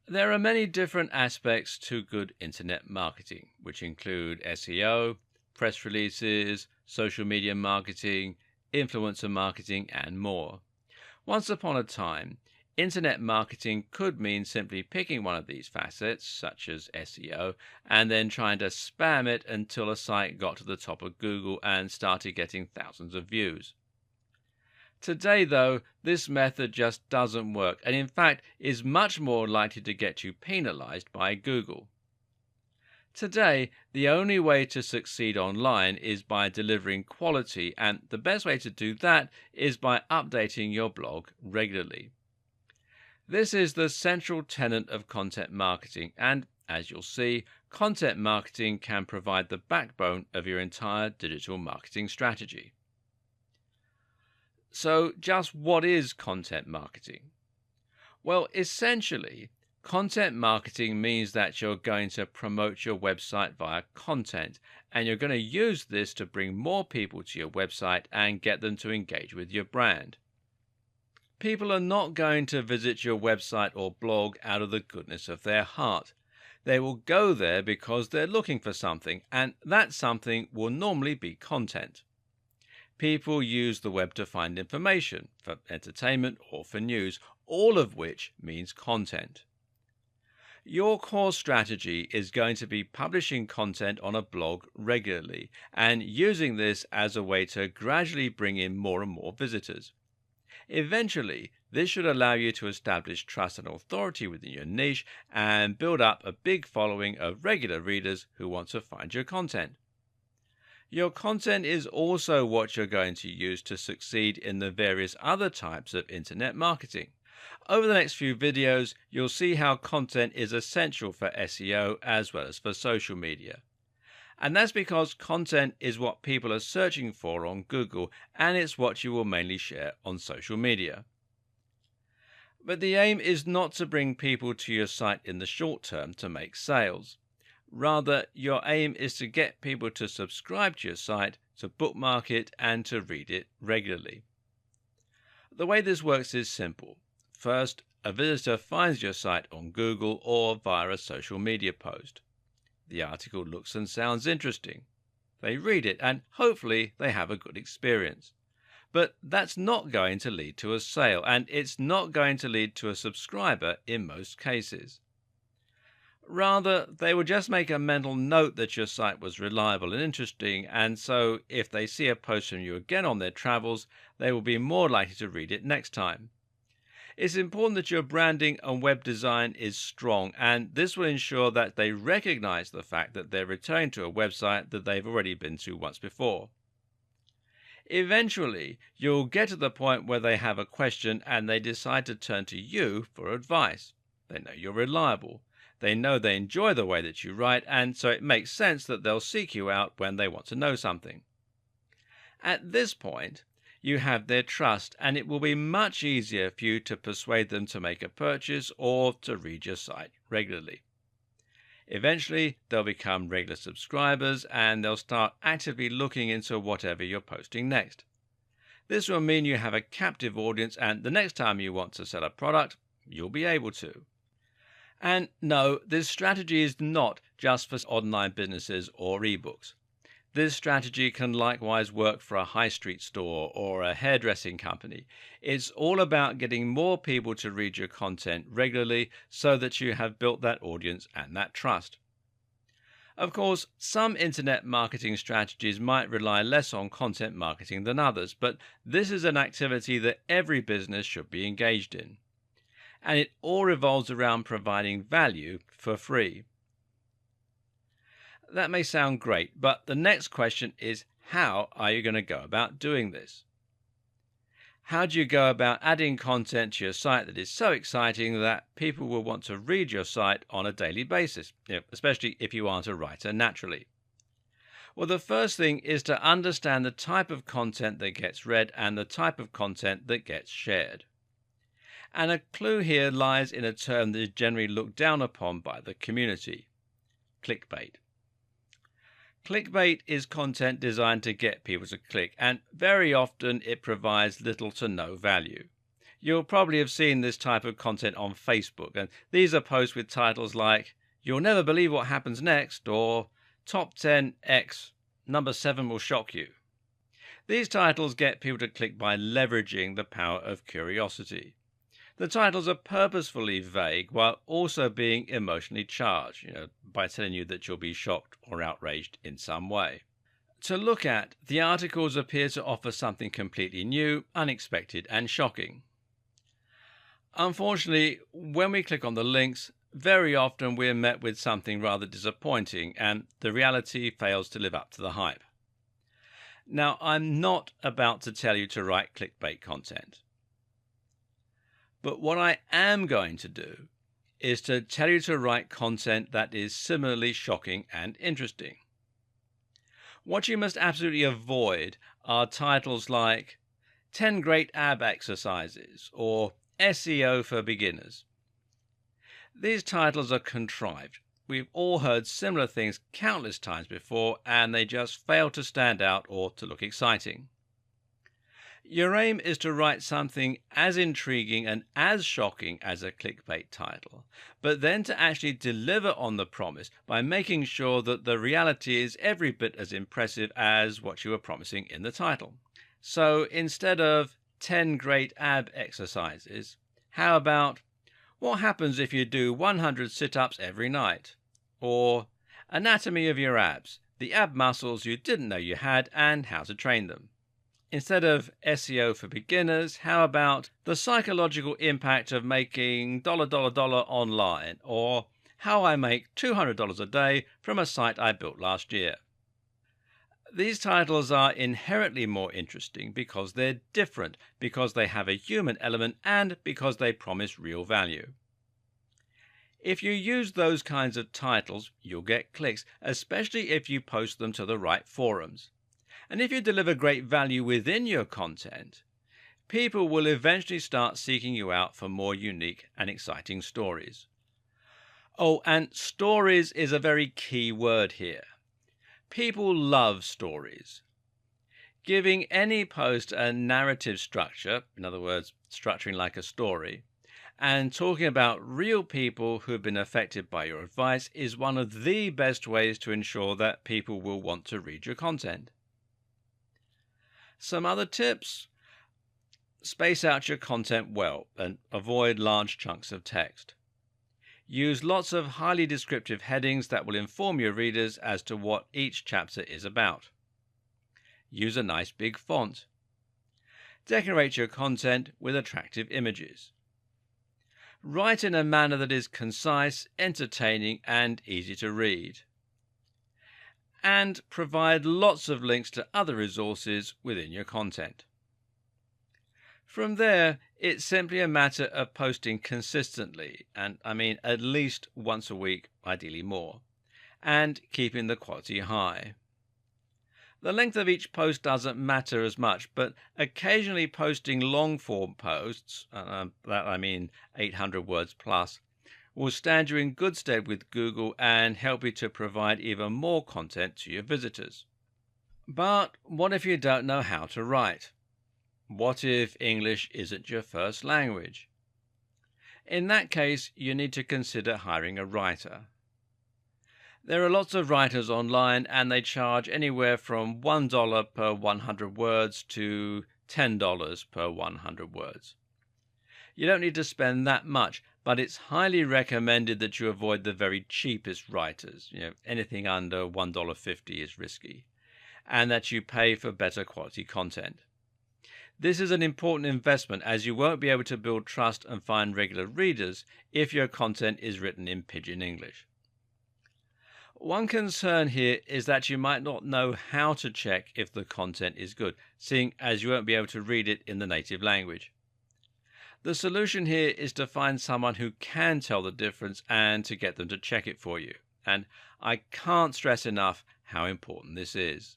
There are many different aspects to good internet marketing, which include SEO, press releases, social media marketing, influencer marketing, and more. Once upon a time, internet marketing could mean simply picking one of these facets, such as SEO, and then trying to spam it until a site got to the top of Google and started getting thousands of views. Today, though, this method just doesn't work, and in fact is much more likely to get you penalized by Google. Today, the only way to succeed online is by delivering quality, and the best way to do that is by updating your blog regularly. This is the central tenet of content marketing, and as you'll see, content marketing can provide the backbone of your entire digital marketing strategy. So, just what is content marketing? Well, essentially, content marketing means that you're going to promote your website via content, and you're going to use this to bring more people to your website and get them to engage with your brand. People are not going to visit your website or blog out of the goodness of their heart. They will go there because they're looking for something, and that something will normally be content. People use the web to find information, for entertainment or for news, all of which means content. Your core strategy is going to be publishing content on a blog regularly and using this as a way to gradually bring in more and more visitors. Eventually, this should allow you to establish trust and authority within your niche and build up a big following of regular readers who want to find your content. Your content is also what you're going to use to succeed in the various other types of internet marketing. Over the next few videos, you'll see how content is essential for SEO as well as for social media. And that's because content is what people are searching for on Google, and it's what you will mainly share on social media. But the aim is not to bring people to your site in the short term to make sales. Rather, your aim is to get people to subscribe to your site, to bookmark it, and to read it regularly. The way this works is simple. First, a visitor finds your site on Google or via a social media post. The article looks and sounds interesting. They read it, and hopefully they have a good experience. But that's not going to lead to a sale, and it's not going to lead to a subscriber in most cases. Rather, they will just make a mental note that your site was reliable and interesting, and so if they see a post from you again on their travels, they will be more likely to read it next time. It's important that your branding and web design is strong, and this will ensure that they recognize the fact that they're returning to a website that they've already been to once before. Eventually, you'll get to the point where they have a question and they decide to turn to you for advice. They know you're reliable. They know they enjoy the way that you write, and so it makes sense that they'll seek you out when they want to know something. At this point, you have their trust, and it will be much easier for you to persuade them to make a purchase or to read your site regularly. Eventually, they'll become regular subscribers, and they'll start actively looking into whatever you're posting next. This will mean you have a captive audience, and the next time you want to sell a product, you'll be able to. And no, this strategy is not just for online businesses or ebooks. This strategy can likewise work for a high street store or a hairdressing company. It's all about getting more people to read your content regularly so that you have built that audience and that trust. Of course, some internet marketing strategies might rely less on content marketing than others, but this is an activity that every business should be engaged in. And it all revolves around providing value for free. That may sound great, but the next question is, how are you going to go about doing this? How do you go about adding content to your site that is so exciting that people will want to read your site on a daily basis, especially if you aren't a writer naturally? Well, the first thing is to understand the type of content that gets read and the type of content that gets shared. And a clue here lies in a term that is generally looked down upon by the community: clickbait. Clickbait is content designed to get people to click, and very often it provides little to no value. You'll probably have seen this type of content on Facebook, and these are posts with titles like, "You'll never believe what happens next," or "Top 10 X, number 7 will shock you." These titles get people to click by leveraging the power of curiosity. The titles are purposefully vague while also being emotionally charged, by telling you that you'll be shocked or outraged in some way. To look at, the articles appear to offer something completely new, unexpected, and shocking. Unfortunately, when we click on the links, very often we're met with something rather disappointing, and the reality fails to live up to the hype. Now, I'm not about to tell you to write clickbait content. But what I am going to do is to tell you to write content that is similarly shocking and interesting. What you must absolutely avoid are titles like 10 Great Ab Exercises or SEO for Beginners. These titles are contrived. We've all heard similar things countless times before, and they just fail to stand out or to look exciting. Your aim is to write something as intriguing and as shocking as a clickbait title, but then to actually deliver on the promise by making sure that the reality is every bit as impressive as what you were promising in the title. So instead of 10 great ab exercises, how about what happens if you do 100 sit-ups every night? Or anatomy of your abs, the ab muscles you didn't know you had and how to train them. Instead of SEO for beginners, how about the psychological impact of making $dollar online, or how I make $200 a day from a site I built last year? These titles are inherently more interesting because they're different, because they have a human element, and because they promise real value. If you use those kinds of titles, you'll get clicks, especially if you post them to the right forums. And if you deliver great value within your content, people will eventually start seeking you out for more unique and exciting stories. Oh, and stories is a very key word here. People love stories. Giving any post a narrative structure, in other words, structuring like a story, and talking about real people who've been affected by your advice is one of the best ways to ensure that people will want to read your content. Some other tips: space out your content well and avoid large chunks of text. Use lots of highly descriptive headings that will inform your readers as to what each chapter is about. Use a nice big font. Decorate your content with attractive images. Write in a manner that is concise, entertaining, and easy to read. And provide lots of links to other resources within your content. From there, it's simply a matter of posting consistently, and I mean at least once a week, ideally more, and keeping the quality high. The length of each post doesn't matter as much, but occasionally posting long-form posts, that I mean 800 words plus, will stand you in good stead with Google and help you to provide even more content to your visitors. But what if you don't know how to write? What if English isn't your first language? In that case, you need to consider hiring a writer. There are lots of writers online, and they charge anywhere from $1 per 100 words to $10 per 100 words. You don't need to spend that much, but it's highly recommended that you avoid the very cheapest writers. Anything under $1.50 is risky, and that you pay for better quality content. This is an important investment, as you won't be able to build trust and find regular readers if your content is written in pidgin English. One concern here is that you might not know how to check if the content is good, seeing as you won't be able to read it in the native language. The solution here is to find someone who can tell the difference and to get them to check it for you. And I can't stress enough how important this is.